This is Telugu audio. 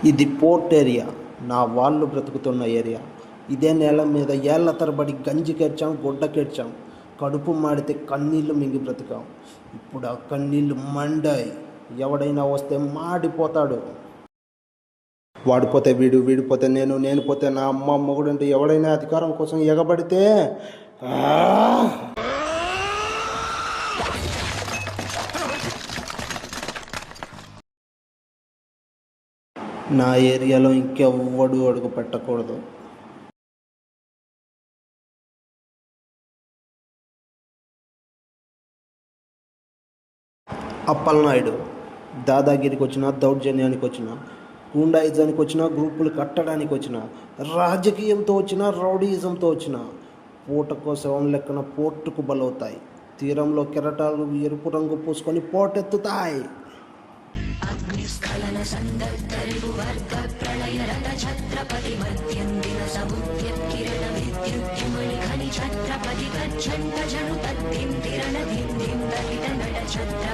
ఇది పోర్ట్ ఏరియా, నా వాళ్ళు బ్రతుకుతున్న ఏరియా. ఇదే నేల మీద ఏళ్ల తరబడి గంజికేర్చాం, గుడ్డకేర్చాం, కడుపు మాడితే కన్నీళ్లు మింగి బ్రతికాం. ఇప్పుడు ఆ కన్నీళ్లు మండాయి. ఎవడైనా వస్తే మాడిపోతాడు. వాడిపోతే వీడు, వీడిపోతే నేను, నేను పోతే నా అమ్మ మొగుడంటే ఎవడైనా అధికారం కోసం ఎగబడితే నా ఏరియాలో ఇంకెవ్వడు అడుగు పెట్టకూడదు. అప్పలనాయుడు దాదాగిరికి వచ్చిన, దౌర్జన్యానికి వచ్చిన, గూండాయిజానికి వచ్చిన, గ్రూపులు కట్టడానికి వచ్చిన, రాజకీయంతో వచ్చిన, రౌడీయిజంతో వచ్చిన, పూటకో శవం లెక్కన పోర్టుకు బలవుతాయి. తీరంలో కెరటాలు ఎరుపు రంగు పూసుకొని పోటెత్తుతాయి. అగ్నిస్ఖలన సందర్భ వర్గ ప్రళయ రథ ఛత్రపతి మధ్యందిన సముద్య కిరణ విద్యుద్యుమణి ఖని ఛత్రపతి గచ్చంత జను తద్దింతిరణ దిందిం దహిత నడ ఛత్ర